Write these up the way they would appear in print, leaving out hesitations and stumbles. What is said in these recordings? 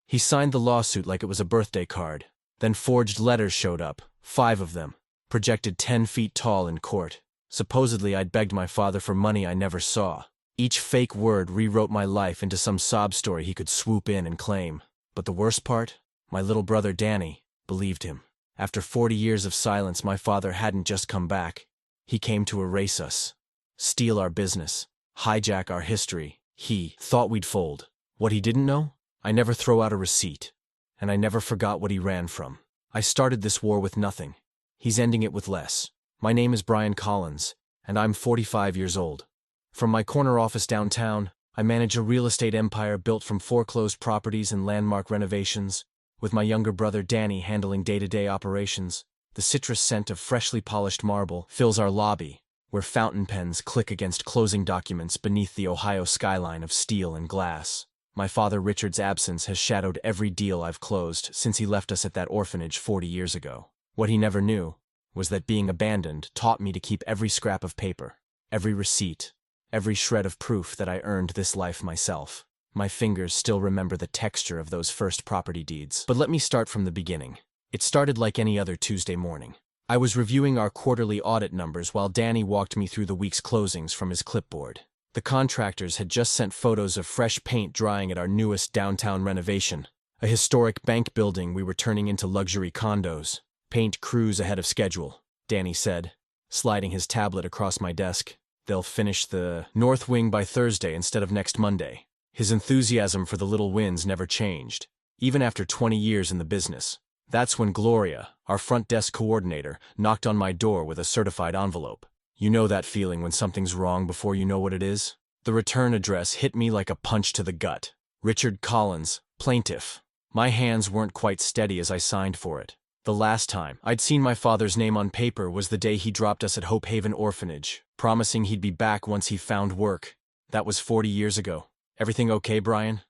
He signed the lawsuit like it was a birthday card. Then forged letters showed up, 5 of them, projected 10 feet tall in court. Supposedly I'd begged my father for money I never saw. Each fake word rewrote my life into some sob story he could swoop in and claim. But the worst part? My little brother Danny believed him. After 40 years of silence, my father hadn't just come back. He came to erase us, steal our business, hijack our history. He thought we'd fold. What he didn't know? I never throw out a receipt. And I never forgot what he ran from. I started this war with nothing. He's ending it with less. My name is Brian Collins, and I'm 45 years old. From my corner office downtown, I manage a real estate empire built from foreclosed properties and landmark renovations, with my younger brother Danny handling day-to-day operations. The citrus scent of freshly polished marble fills our lobby, where fountain pens click against closing documents beneath the Ohio skyline of steel and glass. My father Richard's absence has shadowed every deal I've closed since he left us at that orphanage 40 years ago. What he never knew was that being abandoned taught me to keep every scrap of paper, every receipt, every shred of proof that I earned this life myself. My fingers still remember the texture of those first property deeds. But let me start from the beginning. It started like any other Tuesday morning. I was reviewing our quarterly audit numbers while Danny walked me through the week's closings from his clipboard. The contractors had just sent photos of fresh paint drying at our newest downtown renovation, a historic bank building we were turning into luxury condos. Paint crews ahead of schedule, Danny said, sliding his tablet across my desk. They'll finish the north wing by Thursday instead of next Monday. His enthusiasm for the little wins never changed, even after 20 years in the business. That's when Gloria, our front desk coordinator, knocked on my door with a certified envelope. You know that feeling when something's wrong before you know what it is? The return address hit me like a punch to the gut. Richard Collins, plaintiff. My hands weren't quite steady as I signed for it. The last time I'd seen my father's name on paper was the day he dropped us at Hope Haven Orphanage, promising he'd be back once he found work. That was 40 years ago. Everything okay, Brian?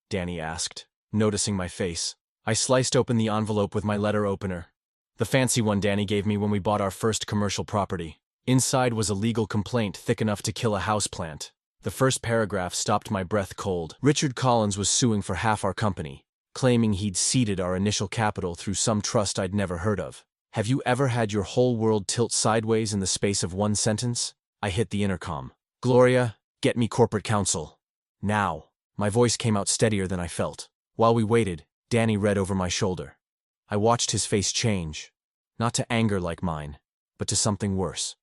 Danny asked, noticing my face. I sliced open the envelope with my letter opener. The fancy one Danny gave me when we bought our first commercial property. Inside was a legal complaint thick enough to kill a houseplant. The first paragraph stopped my breath cold. Richard Collins was suing for half our company, claiming he'd seeded our initial capital through some trust I'd never heard of. Have you ever had your whole world tilt sideways in the space of one sentence? I hit the intercom. Gloria, get me corporate counsel. Now. My voice came out steadier than I felt. While we waited, Danny read over my shoulder. I watched his face change, not to anger like mine, but to something worse.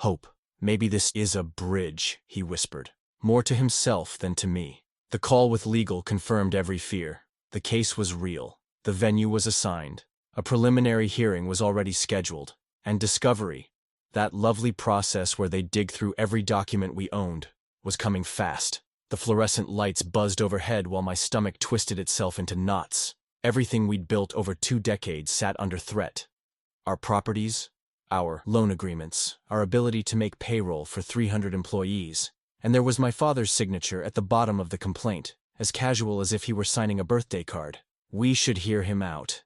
Hope. Maybe this is a bridge, he whispered, more to himself than to me. The call with legal confirmed every fear. The case was real. The venue was assigned. A preliminary hearing was already scheduled. And discovery, that lovely process where they dig through every document we owned, was coming fast. The fluorescent lights buzzed overhead while my stomach twisted itself into knots. Everything we'd built over 2 decades sat under threat. Our properties, our loan agreements, our ability to make payroll for 300 employees. And there was my father's signature at the bottom of the complaint, as casual as if he were signing a birthday card. We should hear him out,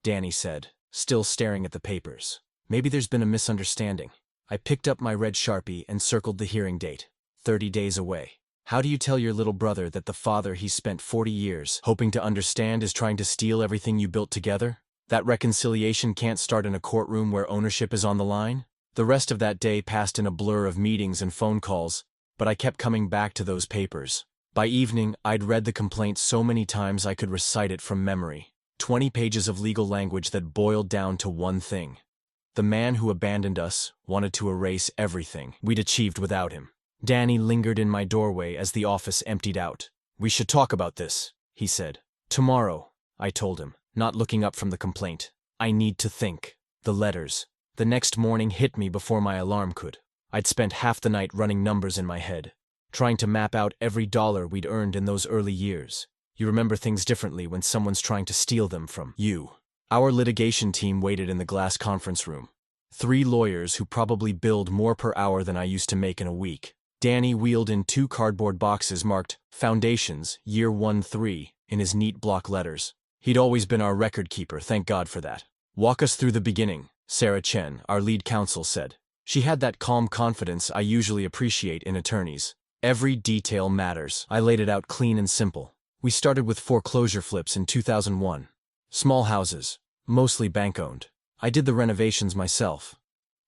Danny said, still staring at the papers. Maybe there's been a misunderstanding. I picked up my red Sharpie and circled the hearing date. 30 days away. How do you tell your little brother that the father he spent 40 years hoping to understand is trying to steal everything you built together? That reconciliation can't start in a courtroom where ownership is on the line? The rest of that day passed in a blur of meetings and phone calls, but I kept coming back to those papers. By evening, I'd read the complaint so many times I could recite it from memory. 20 pages of legal language that boiled down to one thing. The man who abandoned us wanted to erase everything we'd achieved without him. Danny lingered in my doorway as the office emptied out. We should talk about this, he said. Tomorrow, I told him, not looking up from the complaint. I need to think. The letters. The next morning hit me before my alarm could. I'd spent half the night running numbers in my head, trying to map out every dollar we'd earned in those early years. You remember things differently when someone's trying to steal them from you. Our litigation team waited in the glass conference room. 3 lawyers who probably billed more per hour than I used to make in a week. Danny wheeled in 2 cardboard boxes marked Foundations, Year 1-3, in his neat block letters. He'd always been our record keeper, thank God for that. Walk us through the beginning, Sarah Chen, our lead counsel, said. She had that calm confidence I usually appreciate in attorneys. Every detail matters. I laid it out clean and simple. We started with foreclosure flips in 2001. Small houses, mostly bank-owned. I did the renovations myself.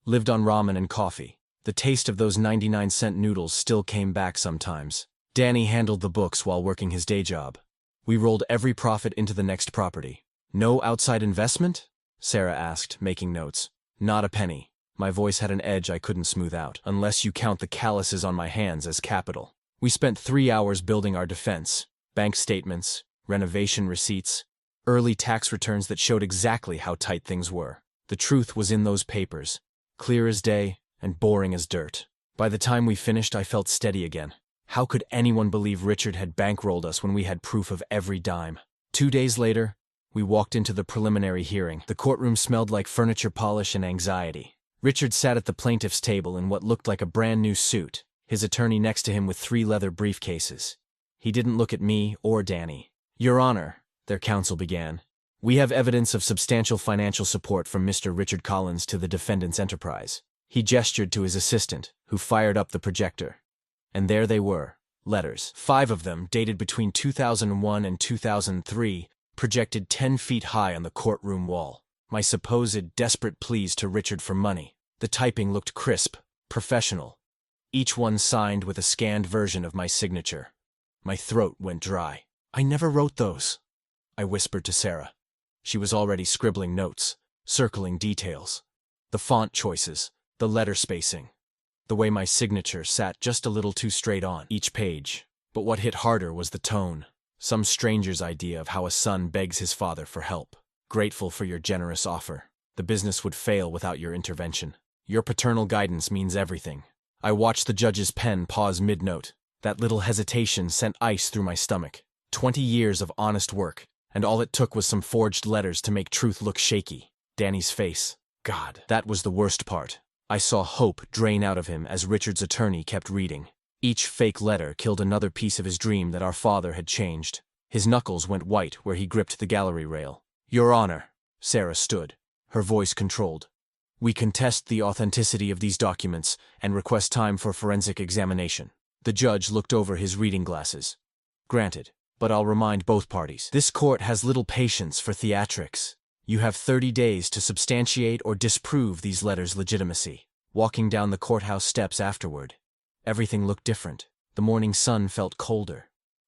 Lived on ramen and coffee. The taste of those 99-cent noodles still came back sometimes. Danny handled the books while working his day job. We rolled every profit into the next property. No outside investment? Sarah asked, making notes. Not a penny. My voice had an edge I couldn't smooth out, unless you count the calluses on my hands as capital. We spent 3 hours building our defense. Bank statements, renovation receipts, early tax returns that showed exactly how tight things were. The truth was in those papers, clear as day and boring as dirt. By the time we finished, I felt steady again. How could anyone believe Richard had bankrolled us when we had proof of every dime? 2 days later, we walked into the preliminary hearing. The courtroom smelled like furniture polish and anxiety. Richard sat at the plaintiff's table in what looked like a brand new suit, his attorney next to him with 3 leather briefcases. He didn't look at me or Danny. Your Honor, their counsel began, we have evidence of substantial financial support from Mr. Richard Collins to the defendant's enterprise. He gestured to his assistant, who fired up the projector. And there they were, letters. 5 of them, dated between 2001 and 2003, projected 10 feet high on the courtroom wall. My supposed desperate pleas to Richard for money. The typing looked crisp, professional. Each one signed with a scanned version of my signature. My throat went dry. I never wrote those, I whispered to Sarah. She was already scribbling notes, circling details. The font choices, the letter spacing, the way my signature sat just a little too straight on each page. But what hit harder was the tone. Some stranger's idea of how a son begs his father for help. Grateful for your generous offer. The business would fail without your intervention. Your paternal guidance means everything. I watched the judge's pen pause mid-note. That little hesitation sent ice through my stomach. 20 years of honest work, and all it took was some forged letters to make truth look shaky. Danny's face. God, that was the worst part. I saw hope drain out of him as Richard's attorney kept reading. Each fake letter killed another piece of his dream that our father had changed. His knuckles went white where he gripped the gallery rail. Your Honor, Sarah stood, her voice controlled. We contest the authenticity of these documents and request time for forensic examination. The judge looked over his reading glasses. Granted, but I'll remind both parties. This court has little patience for theatrics. You have 30 days to substantiate or disprove these letters' legitimacy. Walking down the courthouse steps afterward, everything looked different. The morning sun felt colder.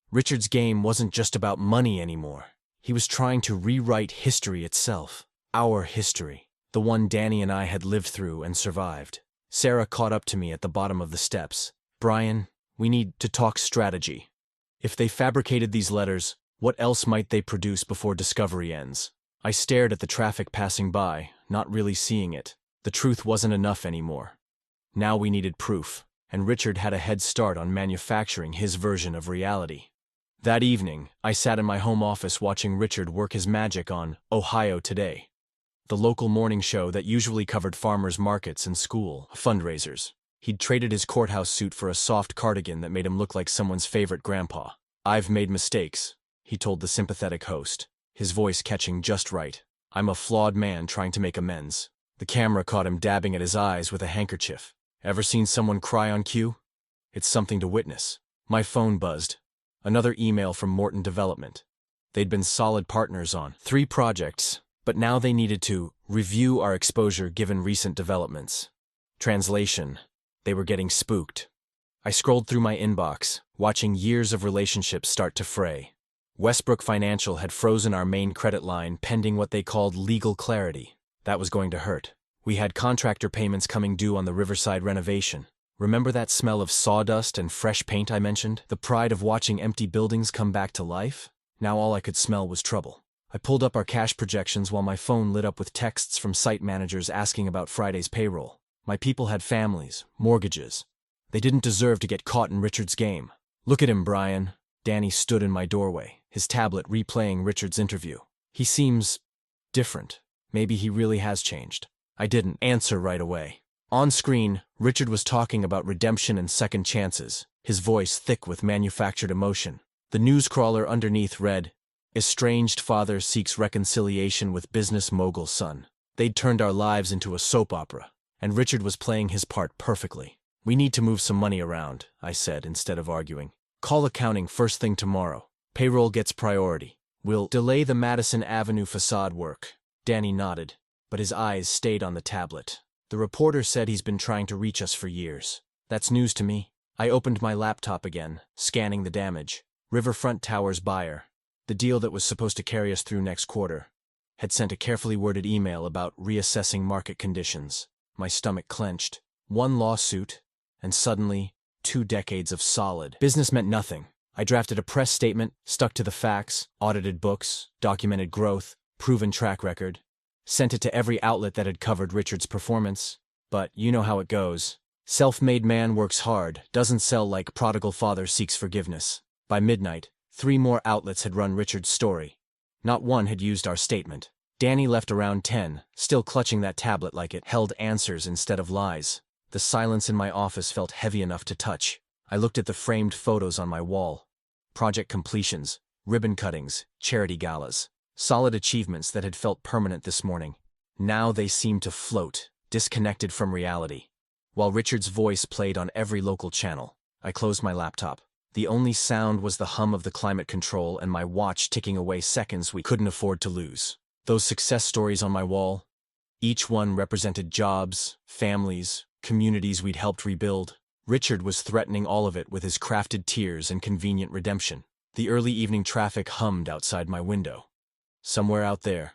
Richard's game wasn't just about money anymore. He was trying to rewrite history itself. Our history. The one Danny and I had lived through and survived. Sarah caught up to me at the bottom of the steps. Brian, we need to talk strategy. If they fabricated these letters, what else might they produce before discovery ends? I stared at the traffic passing by, not really seeing it. The truth wasn't enough anymore. Now we needed proof, and Richard had a head start on manufacturing his version of reality. That evening, I sat in my home office watching Richard work his magic on Ohio Today, the local morning show that usually covered farmers markets and school fundraisers. He'd traded his courthouse suit for a soft cardigan that made him look like someone's favorite grandpa. I've made mistakes, he told the sympathetic host, his voice catching just right. I'm a flawed man trying to make amends. The camera caught him dabbing at his eyes with a handkerchief. Ever seen someone cry on cue? It's something to witness. My phone buzzed. Another email from Morton Development. They'd been solid partners on 3 projects, but now they needed to review our exposure given recent developments. Translation. They were getting spooked. I scrolled through my inbox, watching years of relationships start to fray. Westbrook Financial had frozen our main credit line pending what they called legal clarity. That was going to hurt. We had contractor payments coming due on the Riverside renovation. Remember that smell of sawdust and fresh paint I mentioned? The pride of watching empty buildings come back to life? Now all I could smell was trouble. I pulled up our cash projections while my phone lit up with texts from site managers asking about Friday's payroll. My people had families, mortgages. They didn't deserve to get caught in Richard's game. Look at him, Brian. Danny stood in my doorway, his tablet replaying Richard's interview. He seems different. Maybe he really has changed. I didn't answer right away. On screen, Richard was talking about redemption and second chances, his voice thick with manufactured emotion. The newscrawler underneath read, "Estranged father seeks reconciliation with business mogul son." They'd turned our lives into a soap opera, and Richard was playing his part perfectly. We need to move some money around, I said instead of arguing. Call accounting first thing tomorrow. Payroll gets priority. We'll delay the Madison Avenue facade work. Danny nodded, but his eyes stayed on the tablet. The reporter said he's been trying to reach us for years. That's news to me. I opened my laptop again, scanning the damage. Riverfront Towers buyer, the deal that was supposed to carry us through next quarter, had sent a carefully worded email about reassessing market conditions. My stomach clenched. One lawsuit, and suddenly, 2 decades of solid business meant nothing. I drafted a press statement, stuck to the facts, audited books, documented growth, proven track record, sent it to every outlet that had covered Richard's performance. But you know how it goes. Self-made man works hard, doesn't sell like prodigal father seeks forgiveness. By midnight, 3 more outlets had run Richard's story. Not one had used our statement. Danny left around 10, still clutching that tablet like it held answers instead of lies. The silence in my office felt heavy enough to touch. I looked at the framed photos on my wall. Project completions, ribbon cuttings, charity galas. Solid achievements that had felt permanent this morning. Now they seemed to float, disconnected from reality. While Richard's voice played on every local channel, I closed my laptop. The only sound was the hum of the climate control and my watch ticking away seconds we couldn't afford to lose. Those success stories on my wall, each one represented jobs, families, communities we'd helped rebuild. Richard was threatening all of it with his crafted tears and convenient redemption. The early evening traffic hummed outside my window. Somewhere out there,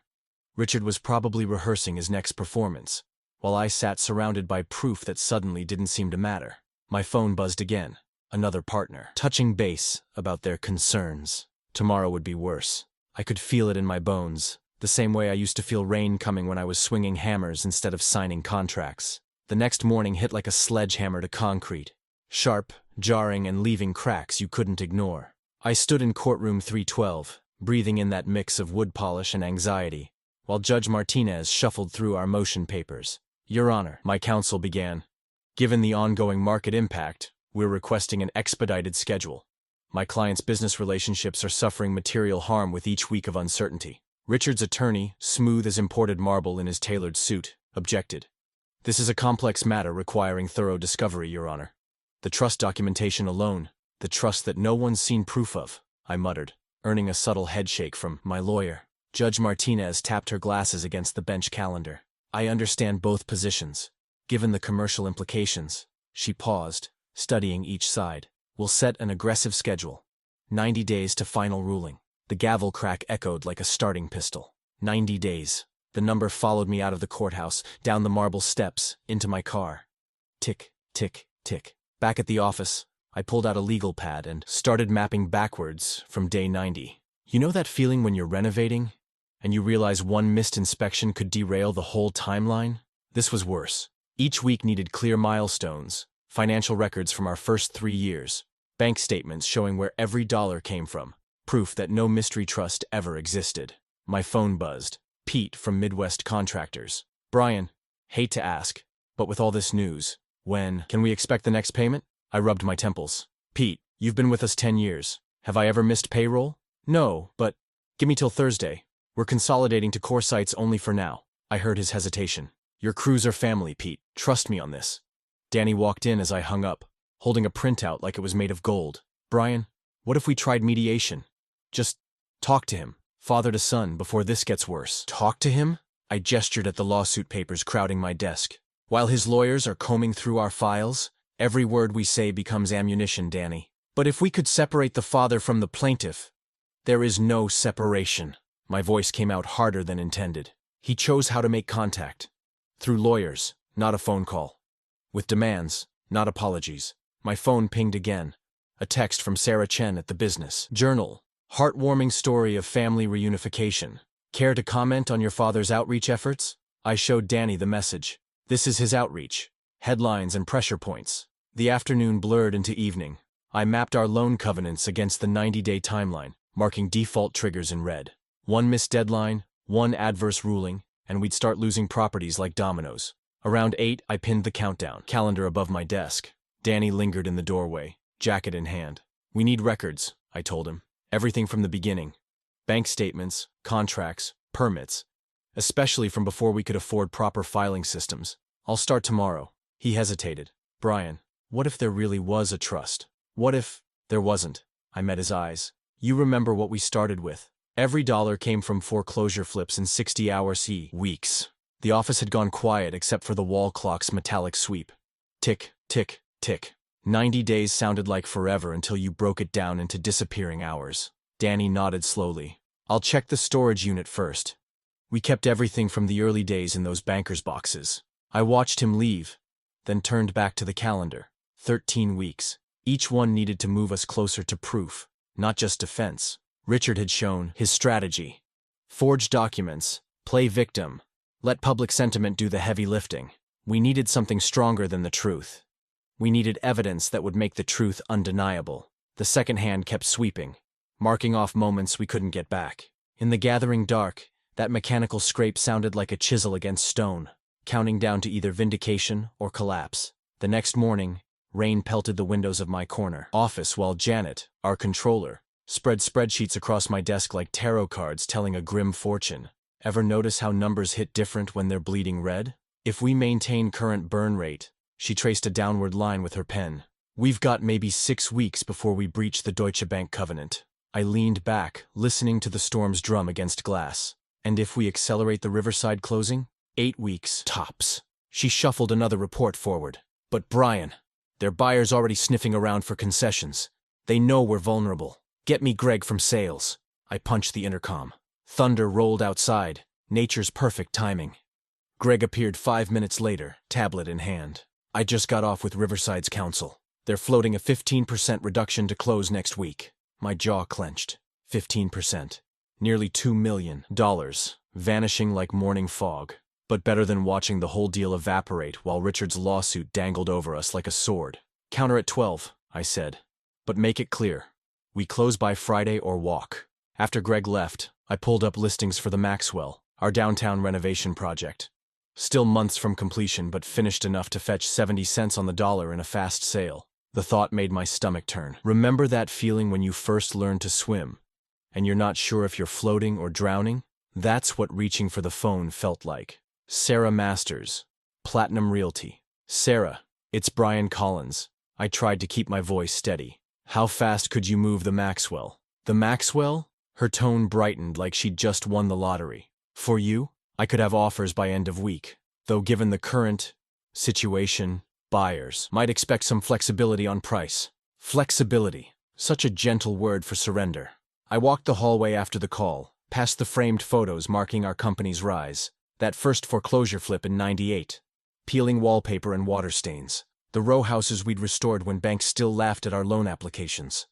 Richard was probably rehearsing his next performance, while I sat surrounded by proof that suddenly didn't seem to matter. My phone buzzed again. Another partner, touching base about their concerns. Tomorrow would be worse. I could feel it in my bones, the same way I used to feel rain coming when I was swinging hammers instead of signing contracts. The next morning hit like a sledgehammer to concrete. Sharp, jarring, and leaving cracks you couldn't ignore. I stood in courtroom 312, breathing in that mix of wood polish and anxiety, while Judge Martinez shuffled through our motion papers. Your Honor, my counsel began. Given the ongoing market impact, we're requesting an expedited schedule. My client's business relationships are suffering material harm with each week of uncertainty. Richard's attorney, smooth as imported marble in his tailored suit, objected. This is a complex matter requiring thorough discovery, Your Honor. The trust documentation alone, the trust that no one's seen proof of, I muttered, earning a subtle headshake from my lawyer. Judge Martinez tapped her glasses against the bench calendar. I understand both positions. Given the commercial implications, she paused, studying each side. We'll set an aggressive schedule. 90 days to final ruling. The gavel crack echoed like a starting pistol. 90 days. The number followed me out of the courthouse, down the marble steps, into my car. Tick, tick, tick. Back at the office, I pulled out a legal pad and started mapping backwards from day 90. You know that feeling when you're renovating, and you realize one missed inspection could derail the whole timeline? This was worse. Each week needed clear milestones, financial records from our first 3 years, bank statements showing where every dollar came from, proof that no mystery trust ever existed. My phone buzzed. Pete from Midwest Contractors. Brian, hate to ask, but with all this news, when can we expect the next payment? I rubbed my temples. Pete, you've been with us 10 years. Have I ever missed payroll? No, but give me till Thursday. We're consolidating to core sites only for now. I heard his hesitation. Your crews are family, Pete. Trust me on this. Danny walked in as I hung up, holding a printout like it was made of gold. Brian, what if we tried mediation? Just talk to him, father to son, before this gets worse. Talk to him? I gestured at the lawsuit papers crowding my desk. While his lawyers are combing through our files, every word we say becomes ammunition, Danny. But if we could separate the father from the plaintiff, there is no separation. My voice came out harder than intended. He chose how to make contact. Through lawyers, not a phone call. With demands, not apologies. My phone pinged again. A text from Sarah Chen at the Business Journal. Heartwarming story of family reunification. Care to comment on your father's outreach efforts? I showed Danny the message. This is his outreach. Headlines and pressure points. The afternoon blurred into evening. I mapped our loan covenants against the 90-day timeline, marking default triggers in red. One missed deadline, one adverse ruling, and we'd start losing properties like dominoes. Around 8, I pinned the countdown calendar above my desk. Danny lingered in the doorway, jacket in hand. We need records, I told him. Everything from the beginning. Bank statements, contracts, permits. Especially from before we could afford proper filing systems. I'll start tomorrow. He hesitated. Brian, what if there really was a trust? What if there wasn't? I met his eyes. You remember what we started with. Every dollar came from foreclosure flips in 60-hour weeks. The office had gone quiet except for the wall clock's metallic sweep. Tick, tick, tick. 90 days sounded like forever until you broke it down into disappearing hours. Danny nodded slowly. I'll check the storage unit first. We kept everything from the early days in those banker's boxes. I watched him leave, then turned back to the calendar. 13 weeks. Each one needed to move us closer to proof, not just defense. Richard had shown his strategy. Forge documents, play victim, let public sentiment do the heavy lifting. We needed something stronger than the truth. We needed evidence that would make the truth undeniable. The second hand kept sweeping, marking off moments we couldn't get back. In the gathering dark, that mechanical scrape sounded like a chisel against stone, counting down to either vindication or collapse. The next morning, rain pelted the windows of my corner office while Janet, our controller, spread spreadsheets across my desk like tarot cards telling a grim fortune. Ever notice how numbers hit different when they're bleeding red? If we maintain current burn rate, she traced a downward line with her pen. We've got maybe 6 weeks before we breach the Deutsche Bank covenant. I leaned back, listening to the storm's drum against glass. And if we accelerate the Riverside closing? 8 weeks, tops. She shuffled another report forward. But Brian, their buyer's already sniffing around for concessions. They know we're vulnerable. Get me Greg from sales. I punched the intercom. Thunder rolled outside, nature's perfect timing. Greg appeared 5 minutes later, tablet in hand. I just got off with Riverside's counsel. They're floating a 15% reduction to close next week. My jaw clenched. 15%. Nearly $2 million, vanishing like morning fog. But better than watching the whole deal evaporate while Richard's lawsuit dangled over us like a sword. Counter at 12, I said. But make it clear. We close by Friday or walk. After Greg left, I pulled up listings for the Maxwell, our downtown renovation project. Still months from completion, but finished enough to fetch 70 cents on the dollar in a fast sale. The thought made my stomach turn. Remember that feeling when you first learned to swim, and you're not sure if you're floating or drowning? That's what reaching for the phone felt like. Sarah Masters, Platinum Realty. Sarah, it's Brian Collins. I tried to keep my voice steady. How fast could you move the Maxwell? The Maxwell? Her tone brightened like she'd just won the lottery. For you, I could have offers by end of week, though given the current situation, buyers might expect some flexibility on price. Flexibility, such a gentle word for surrender. I walked the hallway after the call, past the framed photos marking our company's rise. That first foreclosure flip in '98. Peeling wallpaper and water stains. The row houses we'd restored when banks still laughed at our loan applications.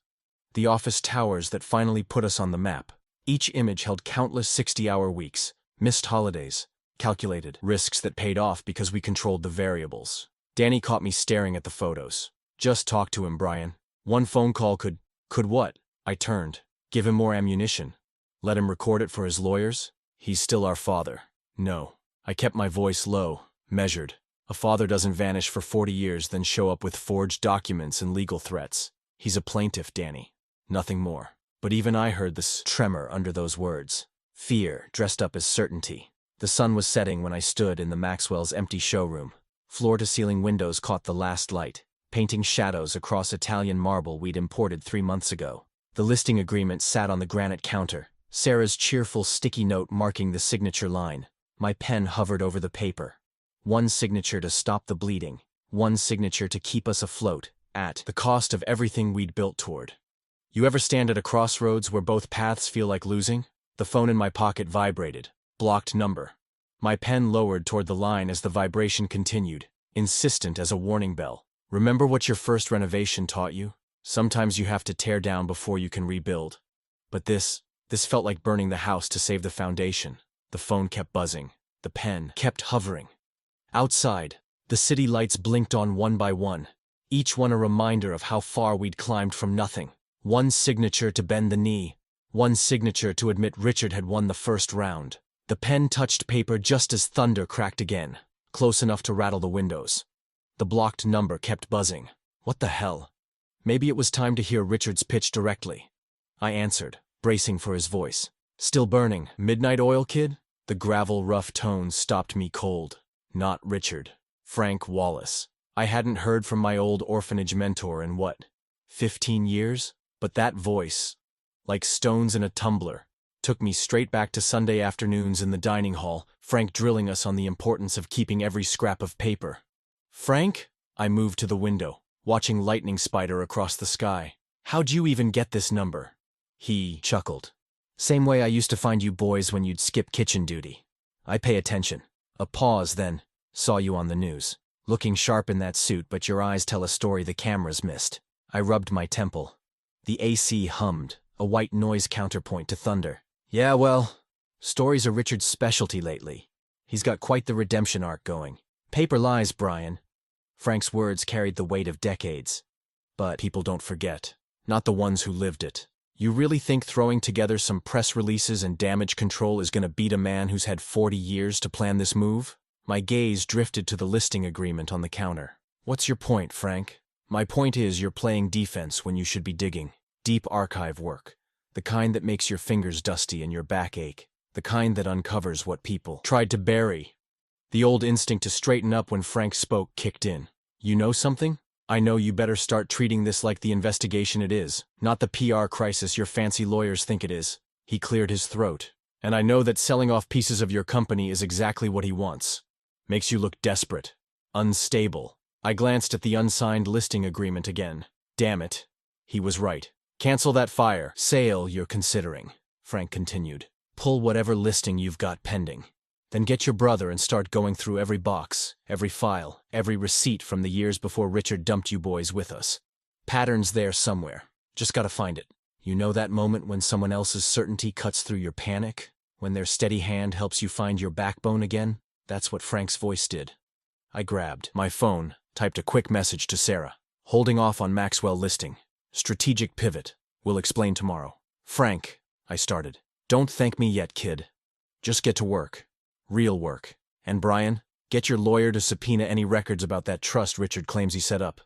The office towers that finally put us on the map. Each image held countless 60-hour weeks, missed holidays, calculated risks that paid off because we controlled the variables. Danny caught me staring at the photos. Just talk to him, Brian. One phone call could what? I turned. Give him more ammunition. Let him record it for his lawyers? He's still our father. No. I kept my voice low, measured. A father doesn't vanish for 40 years then show up with forged documents and legal threats. He's a plaintiff, Danny. Nothing more. But even I heard this tremor under those words. Fear dressed up as certainty. The sun was setting when I stood in the Maxwell's empty showroom. Floor-to-ceiling windows caught the last light, painting shadows across Italian marble we'd imported 3 months ago. The listing agreement sat on the granite counter, Sarah's cheerful sticky note marking the signature line. My pen hovered over the paper. One signature to stop the bleeding, one signature to keep us afloat, at the cost of everything we'd built toward. You ever stand at a crossroads where both paths feel like losing? The phone in my pocket vibrated. Blocked number. My pen lowered toward the line as the vibration continued, insistent as a warning bell. Remember what your first renovation taught you? Sometimes you have to tear down before you can rebuild. But this felt like burning the house to save the foundation. The phone kept buzzing. The pen kept hovering. Outside, the city lights blinked on one by one, each one a reminder of how far we'd climbed from nothing. One signature to bend the knee, one signature to admit Richard had won the first round. The pen touched paper just as thunder cracked again, close enough to rattle the windows. The blocked number kept buzzing. What the hell? Maybe it was time to hear Richard's pitch directly. I answered, bracing for his voice. Still burning, midnight oil kid? The gravel rough tones stopped me cold. Not Richard. Frank Wallace. I hadn't heard from my old orphanage mentor in what, 15 years? But that voice, like stones in a tumbler, took me straight back to Sunday afternoons in the dining hall, Frank drilling us on the importance of keeping every scrap of paper. Frank? I moved to the window, watching lightning spider across the sky. How'd you even get this number? He chuckled. Same way I used to find you boys when you'd skip kitchen duty. I pay attention. A pause, then. Saw you on the news. Looking sharp in that suit, but your eyes tell a story the cameras missed. I rubbed my temple. The AC hummed, a white noise counterpoint to thunder. Yeah, well, stories are Richard's specialty lately. He's got quite the redemption arc going. Paper lies, Brian. Frank's words carried the weight of decades. But people don't forget. Not the ones who lived it. You really think throwing together some press releases and damage control is gonna beat a man who's had 40 years to plan this move? My gaze drifted to the listing agreement on the counter. What's your point, Frank? My point is you're playing defense when you should be digging. Deep archive work. The kind that makes your fingers dusty and your back ache. The kind that uncovers what people tried to bury. The old instinct to straighten up when Frank spoke kicked in. You know something? I know you better start treating this like the investigation it is, not the PR crisis your fancy lawyers think it is. He cleared his throat. And I know that selling off pieces of your company is exactly what he wants. Makes you look desperate. Unstable. I glanced at the unsigned listing agreement again. Damn it. He was right. Cancel that fire sale you're considering, Frank continued. Pull whatever listing you've got pending. Then get your brother and start going through every box, every file, every receipt from the years before Richard dumped you boys with us. Pattern's there somewhere. Just gotta find it. You know that moment when someone else's certainty cuts through your panic? When their steady hand helps you find your backbone again? That's what Frank's voice did. I grabbed my phone, typed a quick message to Sarah. Holding off on Maxwell listing. Strategic pivot. We'll explain tomorrow. Frank, I started. Don't thank me yet, kid. Just get to work. Real work. And Brian, get your lawyer to subpoena any records about that trust Richard claims he set up.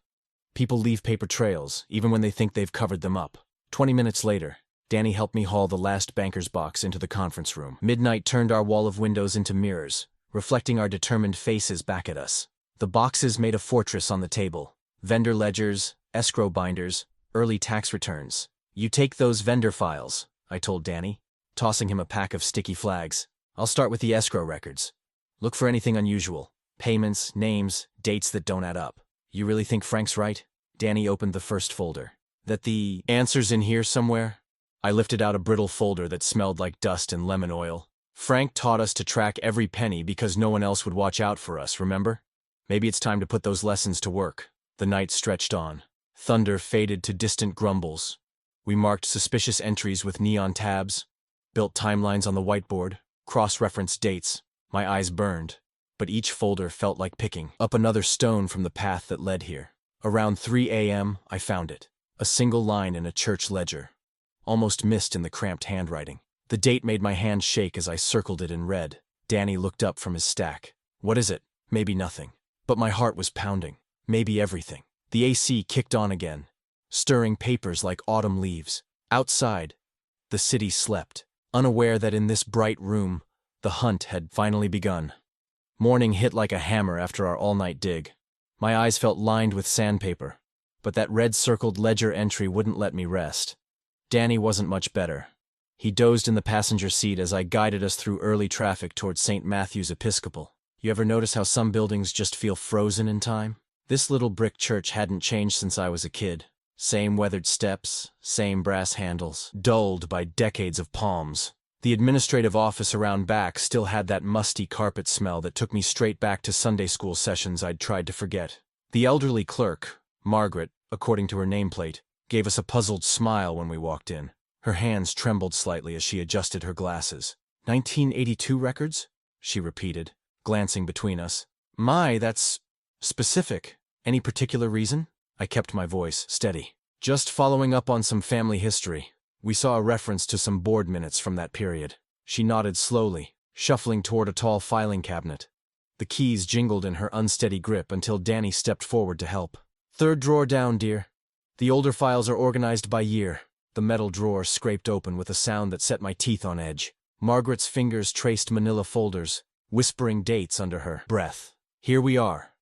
People leave paper trails, even when they think they've covered them up. 20 minutes later, Danny helped me haul the last banker's box into the conference room. Midnight turned our wall of windows into mirrors, reflecting our determined faces back at us. The boxes made a fortress on the table. Vendor ledgers, escrow binders, early tax returns. You take those vendor files, I told Danny, tossing him a pack of sticky flags. I'll start with the escrow records. Look for anything unusual. Payments, names, dates that don't add up. You really think Frank's right? Danny opened the first folder. That the answer's in here somewhere? I lifted out a brittle folder that smelled like dust and lemon oil. Frank taught us to track every penny because no one else would watch out for us, remember? Maybe it's time to put those lessons to work. The night stretched on. Thunder faded to distant grumbles. We marked suspicious entries with neon tabs, built timelines on the whiteboard, cross-referenced dates. My eyes burned, but each folder felt like picking up another stone from the path that led here. Around 3 a.m., I found it. A single line in a church ledger. Almost missed in the cramped handwriting. The date made my hand shake as I circled it in red. Danny looked up from his stack. What is it? Maybe nothing. But my heart was pounding. Maybe everything. The AC kicked on again, stirring papers like autumn leaves. Outside, the city slept, unaware that in this bright room, the hunt had finally begun. Morning hit like a hammer after our all-night dig. My eyes felt lined with sandpaper, but that red-circled ledger entry wouldn't let me rest. Danny wasn't much better. He dozed in the passenger seat as I guided us through early traffic towards St. Matthew's Episcopal. You ever notice how some buildings just feel frozen in time? This little brick church hadn't changed since I was a kid. Same weathered steps, same brass handles, dulled by decades of palms. The administrative office around back still had that musty carpet smell that took me straight back to Sunday school sessions I'd tried to forget. The elderly clerk, Margaret, according to her nameplate, gave us a puzzled smile when we walked in. Her hands trembled slightly as she adjusted her glasses. 1982 records? She repeated, glancing between us. My, that's specific. Any particular reason? I kept my voice steady. Just following up on some family history. We saw a reference to some board minutes from that period. She nodded slowly, shuffling toward a tall filing cabinet. The keys jingled in her unsteady grip until Danny stepped forward to help. Third drawer down, dear. The older files are organized by year. The metal drawer scraped open with a sound that set my teeth on edge. Margaret's fingers traced manila folders, whispering dates under her breath. Here we are.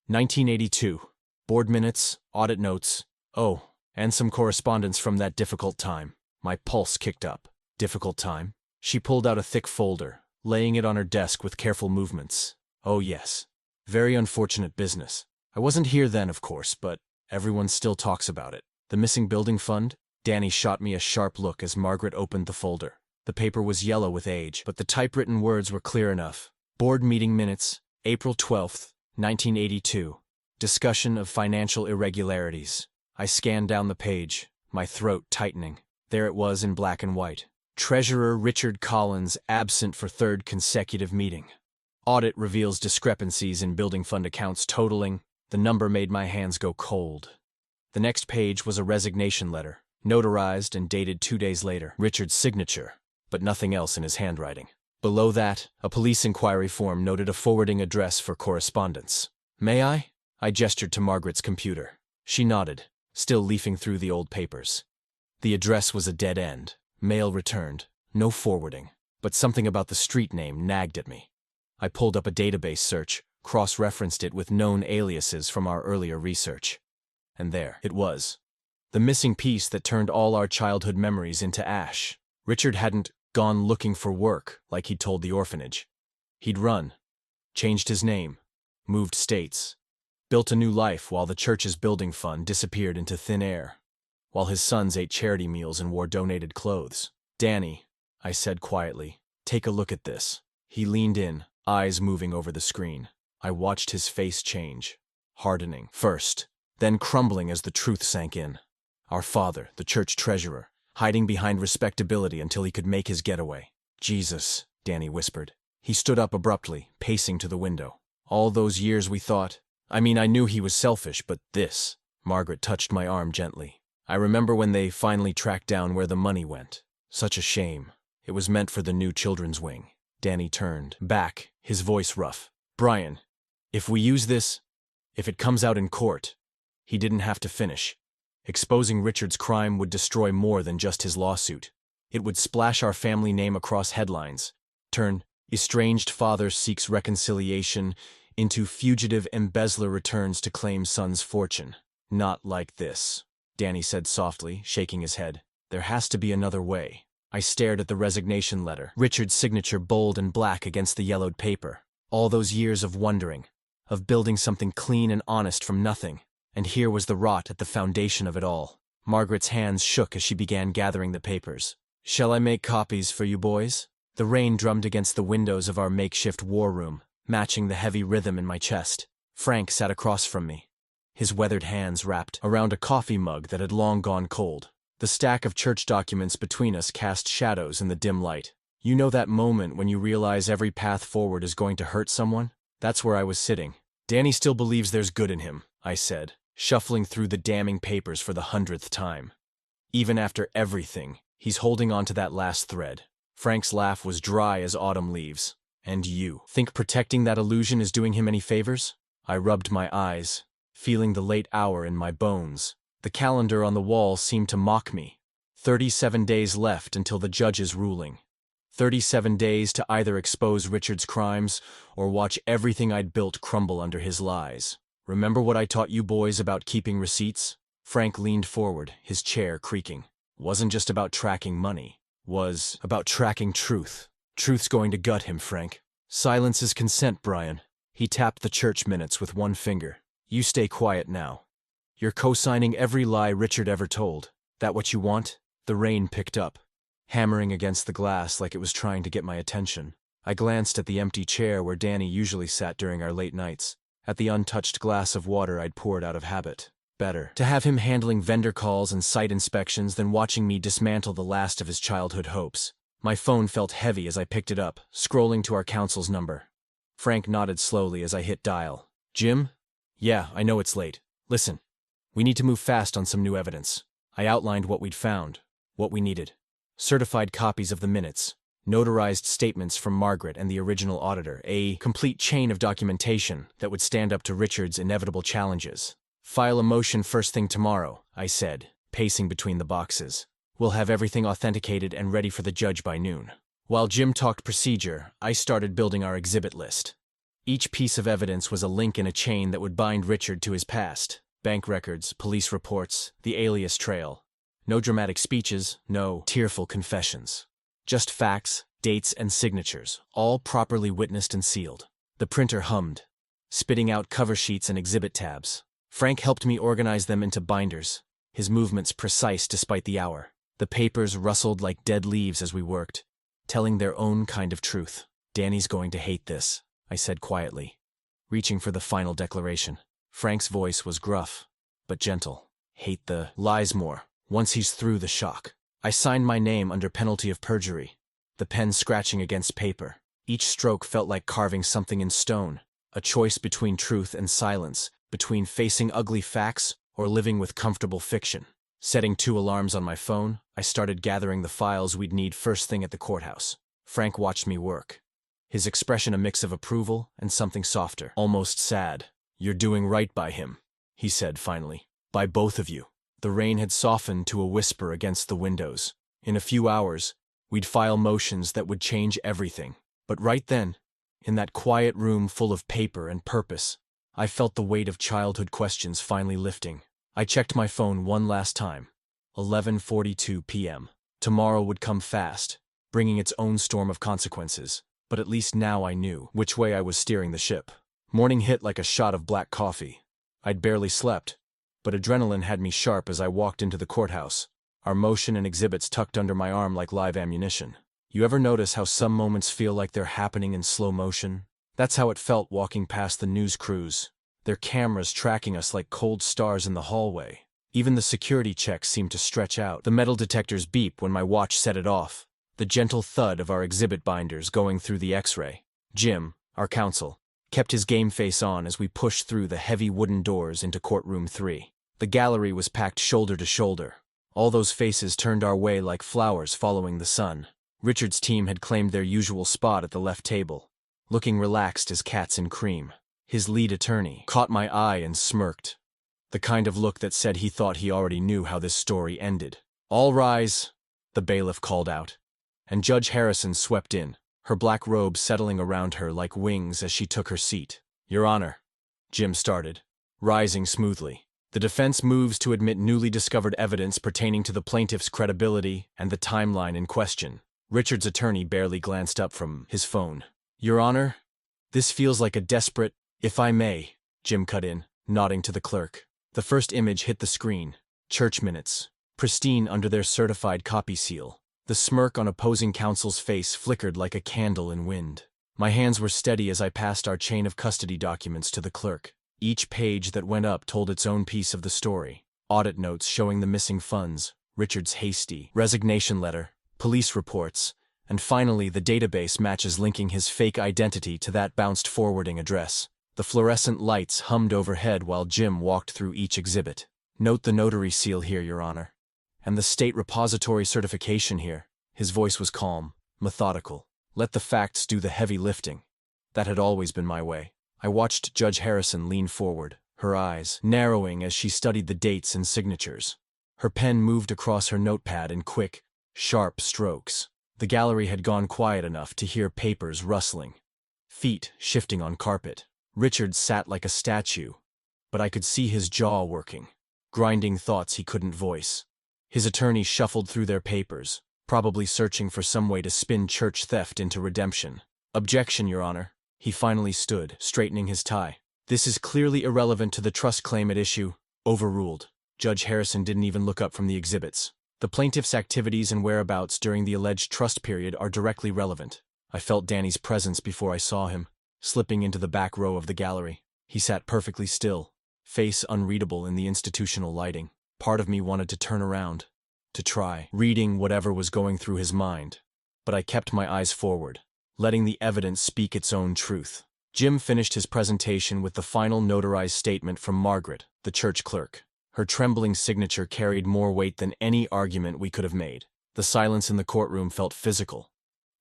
1982. Board minutes, audit notes. Oh, and some correspondence from that difficult time. My pulse kicked up. Difficult time? She pulled out a thick folder, laying it on her desk with careful movements. Oh yes. Very unfortunate business. I wasn't here then, of course, but everyone still talks about it. The missing building fund? Danny shot me a sharp look as Margaret opened the folder. The paper was yellow with age, but the typewritten words were clear enough. Board meeting minutes, April 12th, 1982. Discussion of financial irregularities. I scanned down the page, my throat tightening. There it was in black and white. Treasurer Richard Collins absent for third consecutive meeting. Audit reveals discrepancies in building fund accounts totaling. The number made my hands go cold. The next page was a resignation letter, notarized and dated 2 days later. Richard's signature, but nothing else in his handwriting. Below that, a police inquiry form noted a forwarding address for correspondence. May I? I gestured to Margaret's computer. She nodded, still leafing through the old papers. The address was a dead end. Mail returned. No forwarding. But something about the street name nagged at me. I pulled up a database search, cross-referenced it with known aliases from our earlier research. And there it was. The missing piece that turned all our childhood memories into ash. Richard hadn't gone looking for work like he'd told the orphanage. He'd run, changed his name, moved states, built a new life while the church's building fund disappeared into thin air, while his sons ate charity meals and wore donated clothes. Danny, I said quietly, take a look at this. He leaned in, eyes moving over the screen. I watched his face change, hardening first, then crumbling as the truth sank in. Our father, the church treasurer, hiding behind respectability until he could make his getaway. Jesus, Danny whispered. He stood up abruptly, pacing to the window. All those years we thought, I knew he was selfish, but this. Margaret touched my arm gently. I remember when they finally tracked down where the money went. Such a shame. It was meant for the new children's wing. Danny turned back, his voice rough. Brian, if we use this, if it comes out in court, he didn't have to finish. Exposing Richard's crime would destroy more than just his lawsuit. It would splash our family name across headlines, turn estranged father seeks reconciliation into fugitive embezzler returns to claim son's fortune. Not like this, Danny said softly, shaking his head. There has to be another way. I stared at the resignation letter, Richard's signature bold and black against the yellowed paper. All those years of wondering, of building something clean and honest from nothing. And here was the rot at the foundation of it all. Margaret's hands shook as she began gathering the papers. Shall I make copies for you boys? The rain drummed against the windows of our makeshift war room, matching the heavy rhythm in my chest. Frank sat across from me, his weathered hands wrapped around a coffee mug that had long gone cold. The stack of church documents between us cast shadows in the dim light. You know that moment when you realize every path forward is going to hurt someone? That's where I was sitting. Danny still believes there's good in him, I said, shuffling through the damning papers for the 100th time. Even after everything, he's holding on to that last thread. Frank's laugh was dry as autumn leaves. And you think protecting that illusion is doing him any favors? I rubbed my eyes, feeling the late hour in my bones. The calendar on the wall seemed to mock me. 37 days left until the judge's ruling. 37 days to either expose Richard's crimes or watch everything I'd built crumble under his lies. Remember what I taught you boys about keeping receipts? Frank leaned forward, his chair creaking. Wasn't just about tracking money. Was about tracking truth. Truth's going to gut him, Frank. Silence is consent, Brian. He tapped the church minutes with one finger. You stay quiet now. You're co-signing every lie Richard ever told. That what you want? The rain picked up, hammering against the glass like it was trying to get my attention. I glanced at the empty chair where Danny usually sat during our late nights, at the untouched glass of water I'd poured out of habit. Better to have him handling vendor calls and site inspections than watching me dismantle the last of his childhood hopes. My phone felt heavy as I picked it up, scrolling to our counsel's number. Frank nodded slowly as I hit dial. Jim? Yeah, I know it's late. Listen. We need to move fast on some new evidence. I outlined what we'd found, what we needed. Certified copies of the minutes, notarized statements from Margaret and the original auditor, a complete chain of documentation that would stand up to Richard's inevitable challenges. File a motion first thing tomorrow, I said, pacing between the boxes. We'll have everything authenticated and ready for the judge by noon. While Jim talked procedure, I started building our exhibit list. Each piece of evidence was a link in a chain that would bind Richard to his past. Bank records, police reports, the alias trail. No dramatic speeches, no tearful confessions. Just facts, dates, and signatures, all properly witnessed and sealed. The printer hummed, spitting out cover sheets and exhibit tabs. Frank helped me organize them into binders, his movements precise despite the hour. The papers rustled like dead leaves as we worked, telling their own kind of truth. "Danny's going to hate this," I said quietly, reaching for the final declaration. Frank's voice was gruff, but gentle. "Hate the lies more, once he's through the shock." I signed my name under penalty of perjury, the pen scratching against paper. Each stroke felt like carving something in stone, a choice between truth and silence, between facing ugly facts or living with comfortable fiction. Setting 2 alarms on my phone, I started gathering the files we'd need first thing at the courthouse. Frank watched me work, his expression a mix of approval and something softer, almost sad. "You're doing right by him," he said finally. "By both of you." The rain had softened to a whisper against the windows. In a few hours, we'd file motions that would change everything. But right then, in that quiet room full of paper and purpose, I felt the weight of childhood questions finally lifting. I checked my phone one last time. 11:42 p.m. Tomorrow would come fast, bringing its own storm of consequences. But at least now I knew which way I was steering the ship. Morning hit like a shot of black coffee. I'd barely slept, but adrenaline had me sharp as I walked into the courthouse, our motion and exhibits tucked under my arm like live ammunition. You ever notice how some moments feel like they're happening in slow motion? That's how it felt walking past the news crews, their cameras tracking us like cold stars in the hallway. Even the security checks seemed to stretch out. The metal detectors beep when my watch set it off, the gentle thud of our exhibit binders going through the X-ray. Jim, our counsel, kept his game face on as we pushed through the heavy wooden doors into courtroom 3. The gallery was packed shoulder to shoulder, all those faces turned our way like flowers following the sun. Richard's team had claimed their usual spot at the left table, looking relaxed as cats in cream. His lead attorney caught my eye and smirked, the kind of look that said he thought he already knew how this story ended. "All rise," the bailiff called out, and Judge Harrison swept in, her black robe settling around her like wings as she took her seat. "Your Honor," Jim started, rising smoothly. "The defense moves to admit newly discovered evidence pertaining to the plaintiff's credibility and the timeline in question." Richard's attorney barely glanced up from his phone. "Your Honor, this feels like a desperate, if I may," Jim cut in, nodding to the clerk. The first image hit the screen, church minutes, pristine under their certified copy seal. The smirk on opposing counsel's face flickered like a candle in wind. My hands were steady as I passed our chain of custody documents to the clerk. Each page that went up told its own piece of the story. Audit notes showing the missing funds, Richard's hasty resignation letter, police reports, and finally the database matches linking his fake identity to that bounced forwarding address. The fluorescent lights hummed overhead while Jim walked through each exhibit. "Note the notary seal here, Your Honor. And the state repository certification here." His voice was calm, methodical. "Let the facts do the heavy lifting." That had always been my way. I watched Judge Harrison lean forward, her eyes narrowing as she studied the dates and signatures. Her pen moved across her notepad in quick, sharp strokes. The gallery had gone quiet enough to hear papers rustling, feet shifting on carpet. Richard sat like a statue, but I could see his jaw working, grinding thoughts he couldn't voice. His attorney shuffled through their papers, probably searching for some way to spin church theft into redemption. "Objection, Your Honor." He finally stood, straightening his tie. "This is clearly irrelevant to the trust claim at issue." Overruled. Judge Harrison didn't even look up from the exhibits. "The plaintiff's activities and whereabouts during the alleged trust period are directly relevant." I felt Danny's presence before I saw him, slipping into the back row of the gallery. He sat perfectly still, face unreadable in the institutional lighting. Part of me wanted to turn around, to try reading whatever was going through his mind, but I kept my eyes forward, letting the evidence speak its own truth. Jim finished his presentation with the final notarized statement from Margaret, the church clerk. Her trembling signature carried more weight than any argument we could have made. The silence in the courtroom felt physical,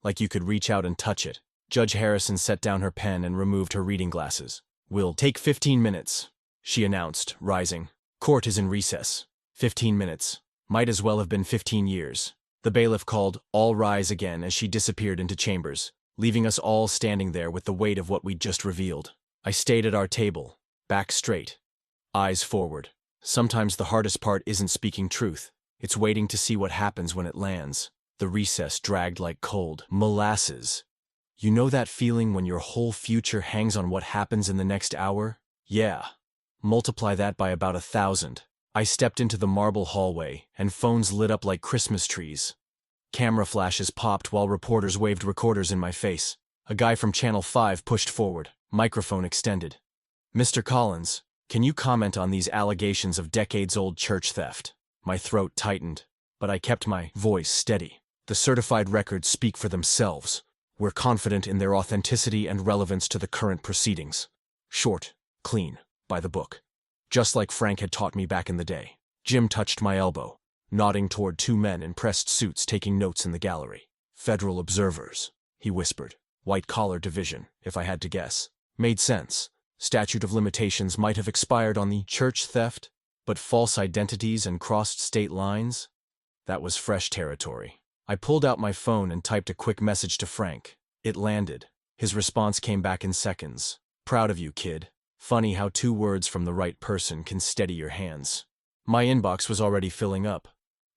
like you could reach out and touch it. Judge Harrison set down her pen and removed her reading glasses. "We'll take 15 minutes, she announced, rising. "Court is in recess." 15 minutes. Might as well have been 15 years. The bailiff called, "All rise" again as she disappeared into chambers, leaving us all standing there with the weight of what we'd just revealed. I stayed at our table, back straight, eyes forward. Sometimes the hardest part isn't speaking truth, It's waiting to see what happens when it lands. The recess dragged like cold molasses. You know that feeling when your whole future hangs on what happens in the next hour? Yeah. Multiply that by about 1,000. I stepped into the marble hallway, and phones lit up like Christmas trees. Camera flashes popped while reporters waved recorders in my face. A guy from Channel 5 pushed forward, microphone extended. "Mr. Collins, can you comment on these allegations of decades-old church theft?" My throat tightened, but I kept my voice steady. "The certified records speak for themselves. We're confident in their authenticity and relevance to the current proceedings. Short, clean, by the book. Just like Frank had taught me back in the day." Jim touched my elbow, nodding toward two men in pressed suits taking notes in the gallery. "Federal observers," he whispered. "White-collar division, if I had to guess." Made sense. Statute of limitations might have expired on the church theft, but false identities and crossed state lines? That was fresh territory. I pulled out my phone and typed a quick message to Frank. It landed. His response came back in seconds. "Proud of you, kid. Funny how 2 words from the right person can steady your hands." My inbox was already filling up.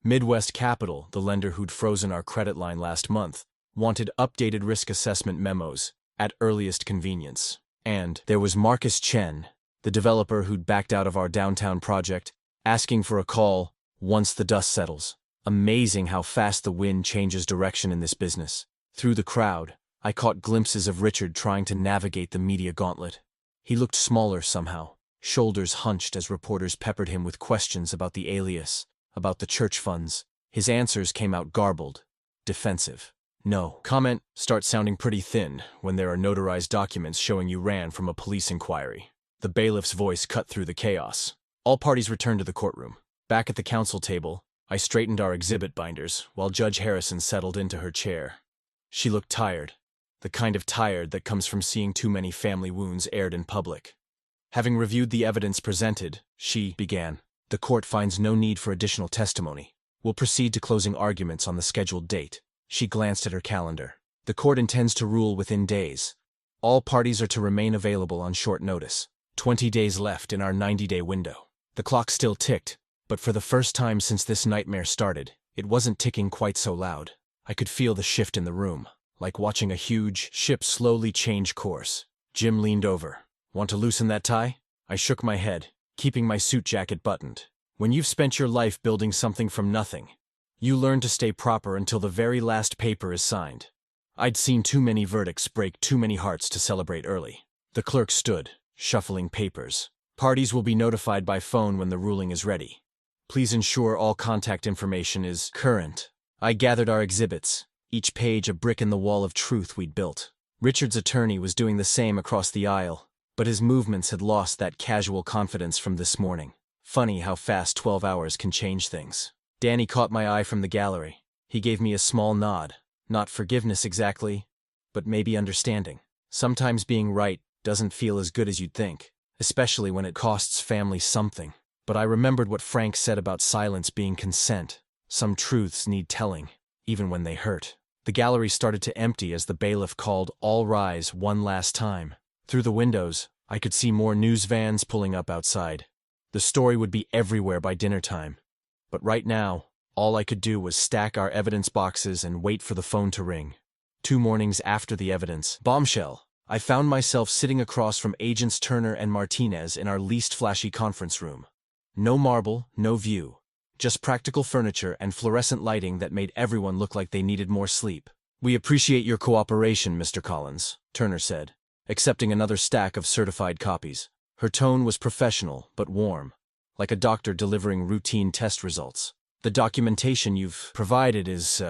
Midwest Capital, the lender who'd frozen our credit line last month, wanted updated risk assessment memos, at earliest convenience. And there was Marcus Chen, the developer who'd backed out of our downtown project, asking for a call once the dust settles. Amazing how fast the wind changes direction in this business. Through the crowd, I caught glimpses of Richard trying to navigate the media gauntlet. He looked smaller somehow, shoulders hunched as reporters peppered him with questions about the alias, about the church funds. His answers came out garbled, defensive. No comment starts sounding pretty thin when there are notarized documents showing you ran from a police inquiry. The bailiff's voice cut through the chaos. All parties returned to the courtroom. Back at the counsel table, I straightened our exhibit binders while Judge Harrison settled into her chair. She looked tired, the kind of tired that comes from seeing too many family wounds aired in public. Having reviewed the evidence presented, she began. "The court finds no need for additional testimony. We'll proceed to closing arguments on the scheduled date." She glanced at her calendar. "The court intends to rule within days. All parties are to remain available on short notice. 20 days left in our 90-day window." The clock still ticked, but for the first time since this nightmare started, it wasn't ticking quite so loud. I could feel the shift in the room, like watching a huge ship slowly change course. Jim leaned over. "Want to loosen that tie?" I shook my head, keeping my suit jacket buttoned. "When you've spent your life building something from nothing, you learn to stay proper until the very last paper is signed." I'd seen too many verdicts break too many hearts to celebrate early. The clerk stood, shuffling papers. "Parties will be notified by phone when the ruling is ready. Please ensure all contact information is current." I gathered our exhibits, each page a brick in the wall of truth we'd built. Richard's attorney was doing the same across the aisle, but his movements had lost that casual confidence from this morning. Funny how fast 12 hours can change things. Danny caught my eye from the gallery. He gave me a small nod. Not forgiveness exactly, but maybe understanding. Sometimes being right doesn't feel as good as you'd think, especially when it costs family something. But I remembered what Frank said about silence being consent. Some truths need telling, even when they hurt. The gallery started to empty as the bailiff called "All rise" one last time. Through the windows, I could see more news vans pulling up outside. The story would be everywhere by dinner time. But right now, all I could do was stack our evidence boxes and wait for the phone to ring. 2 mornings after the evidence bombshell, I found myself sitting across from Agents Turner and Martinez in our least flashy conference room. No marble, no view. Just practical furniture and fluorescent lighting that made everyone look like they needed more sleep. "We appreciate your cooperation, Mr. Collins," Turner said, accepting another stack of certified copies. Her tone was professional but warm, like a doctor delivering routine test results. "The documentation you've provided is,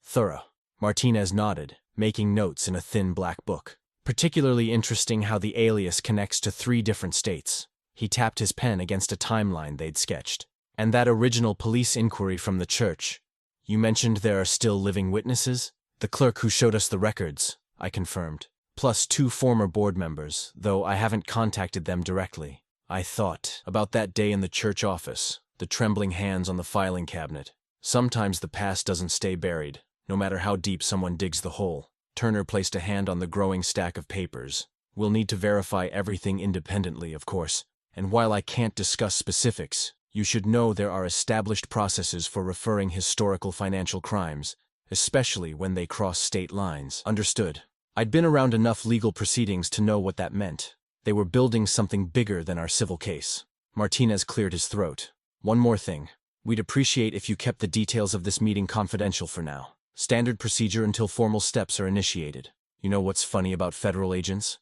thorough." Martinez nodded, making notes in a thin black book. "Particularly interesting how the alias connects to 3 different states." He tapped his pen against a timeline they'd sketched. "And that original police inquiry from the church. You mentioned there are still living witnesses?" "The clerk who showed us the records," I confirmed. "Plus 2 former board members, though I haven't contacted them directly." I thought about that day in the church office, the trembling hands on the filing cabinet. Sometimes the past doesn't stay buried, no matter how deep someone digs the hole. Turner placed a hand on the growing stack of papers. "We'll need to verify everything independently, of course, and while I can't discuss specifics, You should know there are established processes for referring historical financial crimes, especially when they cross state lines. Understood. I'd been around enough legal proceedings to know what that meant. They were building something bigger than our civil case. Martinez cleared his throat. One more thing. We'd appreciate if you kept the details of this meeting confidential for now. Standard procedure until formal steps are initiated. You know what's funny about federal agents?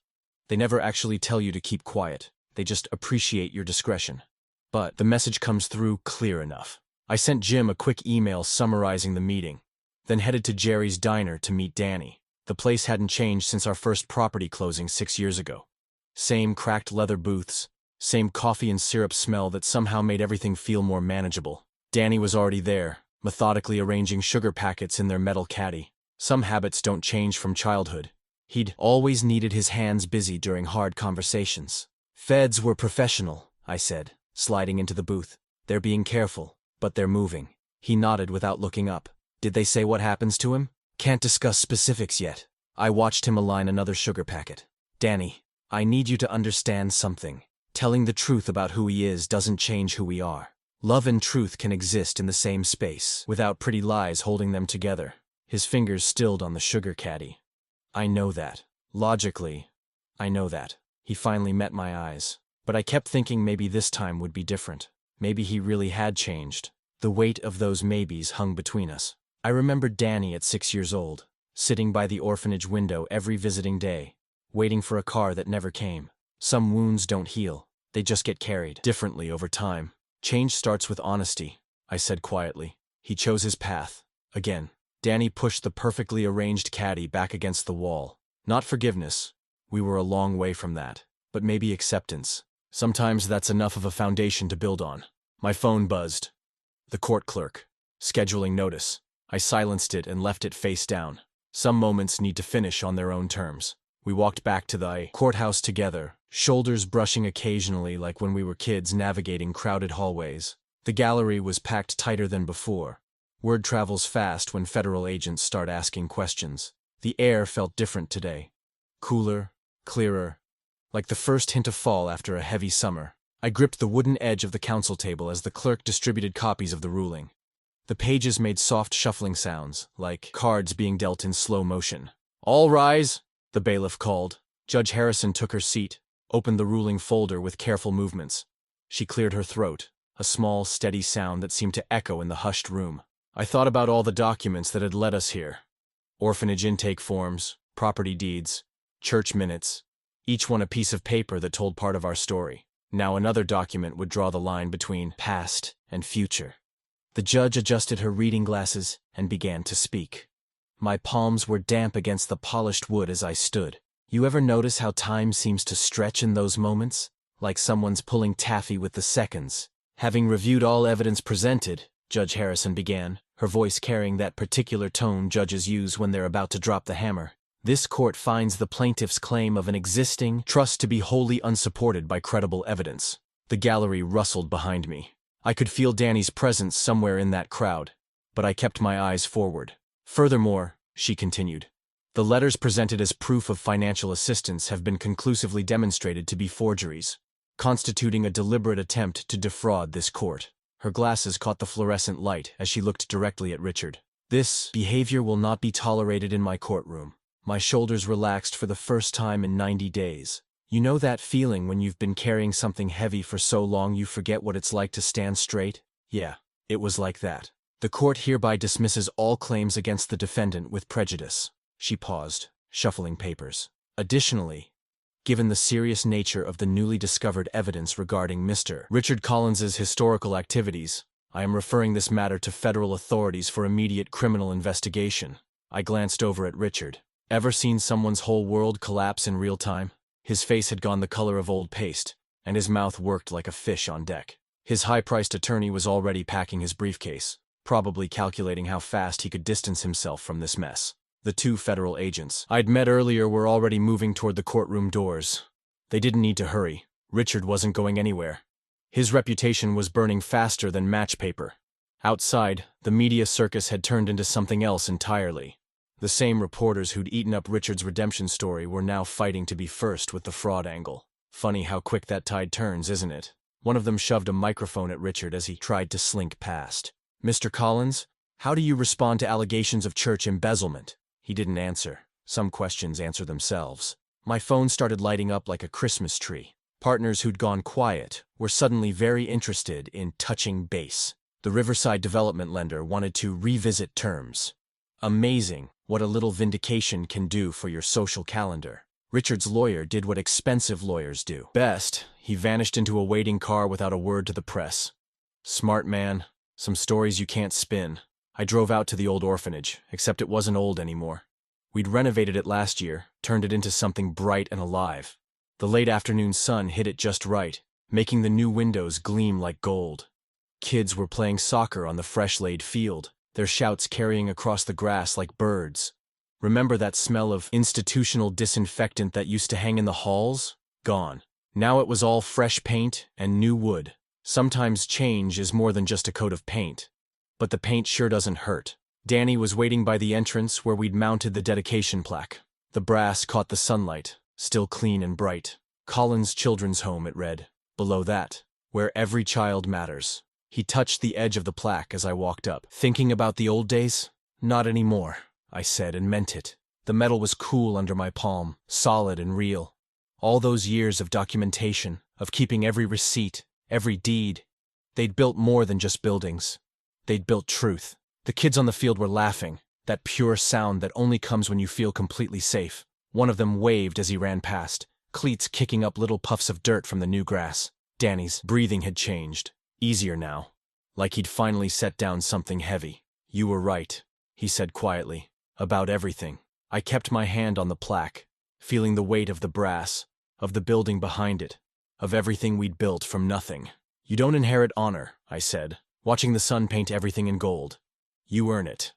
They never actually tell you to keep quiet. They just appreciate your discretion. But the message comes through clear enough. I sent Jim a quick email summarizing the meeting, then headed to Jerry's diner to meet Danny. The place hadn't changed since our first property closing 6 years ago. Same cracked leather booths, same coffee and syrup smell that somehow made everything feel more manageable. Danny was already there, methodically arranging sugar packets in their metal caddy. Some habits don't change from childhood. He'd always needed his hands busy during hard conversations. Feds were professional, I said, sliding into the booth. They're being careful, but they're moving. He nodded without looking up. Did they say what happens to him? Can't discuss specifics yet. I watched him align another sugar packet. Danny, I need you to understand something. Telling the truth about who he is doesn't change who we are. Love and truth can exist in the same space, without pretty lies holding them together. His fingers stilled on the sugar caddy. I know that. Logically, I know that. He finally met my eyes. But I kept thinking maybe this time would be different. Maybe he really had changed. The weight of those maybes hung between us. I remembered Danny at 6 years old, sitting by the orphanage window every visiting day, waiting for a car that never came. Some wounds don't heal. They just get carried differently over time. Change starts with honesty, I said quietly. He chose his path. Again. Danny pushed the perfectly arranged caddy back against the wall. Not forgiveness. We were a long way from that. But maybe acceptance. Sometimes that's enough of a foundation to build on. My phone buzzed. The court clerk. Scheduling notice. I silenced it and left it face down. Some moments need to finish on their own terms. We walked back to the courthouse together, shoulders brushing occasionally like when we were kids navigating crowded hallways. The gallery was packed tighter than before. Word travels fast when federal agents start asking questions. The air felt different today. Cooler, clearer, like the first hint of fall after a heavy summer. I gripped the wooden edge of the counsel table as the clerk distributed copies of the ruling. The pages made soft shuffling sounds, like cards being dealt in slow motion. All rise, the bailiff called. Judge Harrison took her seat, opened the ruling folder with careful movements. She cleared her throat, a small, steady sound that seemed to echo in the hushed room. I thought about all the documents that had led us here. Orphanage intake forms, property deeds, church minutes, each one a piece of paper that told part of our story. Now another document would draw the line between past and future. The judge adjusted her reading glasses and began to speak. My palms were damp against the polished wood as I stood. You ever notice how time seems to stretch in those moments? Like someone's pulling taffy with the seconds. Having reviewed all evidence presented, Judge Harrison began, her voice carrying that particular tone judges use when they're about to drop the hammer. This court finds the plaintiff's claim of an existing trust to be wholly unsupported by credible evidence. The gallery rustled behind me. I could feel Danny's presence somewhere in that crowd, but I kept my eyes forward. Furthermore, she continued, the letters presented as proof of financial assistance have been conclusively demonstrated to be forgeries, constituting a deliberate attempt to defraud this court. Her glasses caught the fluorescent light as she looked directly at Richard. This behavior will not be tolerated in my courtroom. My shoulders relaxed for the first time in 90 days. You know that feeling when you've been carrying something heavy for so long you forget what it's like to stand straight? Yeah, it was like that. The court hereby dismisses all claims against the defendant with prejudice. She paused, shuffling papers. Additionally, given the serious nature of the newly discovered evidence regarding Mr. Richard Collins's historical activities, I am referring this matter to federal authorities for immediate criminal investigation. I glanced over at Richard. Ever seen someone's whole world collapse in real time? His face had gone the color of old paste, and his mouth worked like a fish on deck. His high-priced attorney was already packing his briefcase, probably calculating how fast he could distance himself from this mess. The two federal agents I'd met earlier were already moving toward the courtroom doors. They didn't need to hurry. Richard wasn't going anywhere. His reputation was burning faster than match paper. Outside, the media circus had turned into something else entirely. The same reporters who'd eaten up Richard's redemption story were now fighting to be first with the fraud angle. Funny how quick that tide turns, isn't it? One of them shoved a microphone at Richard as he tried to slink past. "Mr. Collins, how do you respond to allegations of church embezzlement?" He didn't answer. Some questions answer themselves. My phone started lighting up like a Christmas tree. Partners who'd gone quiet were suddenly very interested in touching base. The Riverside development lender wanted to revisit terms. Amazing what a little vindication can do for your social calendar. Richard's lawyer did what expensive lawyers do best. He vanished into a waiting car without a word to the press. Smart man. Some stories you can't spin. I drove out to the old orphanage, except it wasn't old anymore. We'd renovated it last year, turned it into something bright and alive. The late afternoon sun hit it just right, making the new windows gleam like gold. Kids were playing soccer on the fresh-laid field, their shouts carrying across the grass like birds. Remember that smell of institutional disinfectant that used to hang in the halls? Gone. Now it was all fresh paint and new wood. Sometimes change is more than just a coat of paint. But the paint sure doesn't hurt. Danny was waiting by the entrance where we'd mounted the dedication plaque. The brass caught the sunlight, still clean and bright. Collins Children's Home, it read. Below that, where every child matters. He touched the edge of the plaque as I walked up. "Thinking about the old days?" "Not anymore," I said and meant it. The metal was cool under my palm, solid and real. All those years of documentation, of keeping every receipt, every deed. They'd built more than just buildings. They'd built truth. The kids on the field were laughing, that pure sound that only comes when you feel completely safe. One of them waved as he ran past, cleats kicking up little puffs of dirt from the new grass. Danny's breathing had changed, easier now, like he'd finally set down something heavy. "You were right," he said quietly, "about everything." I kept my hand on the plaque, feeling the weight of the brass, of the building behind it, of everything we'd built from nothing. "You don't inherit honor," I said, watching the sun paint everything in gold. "You earn it."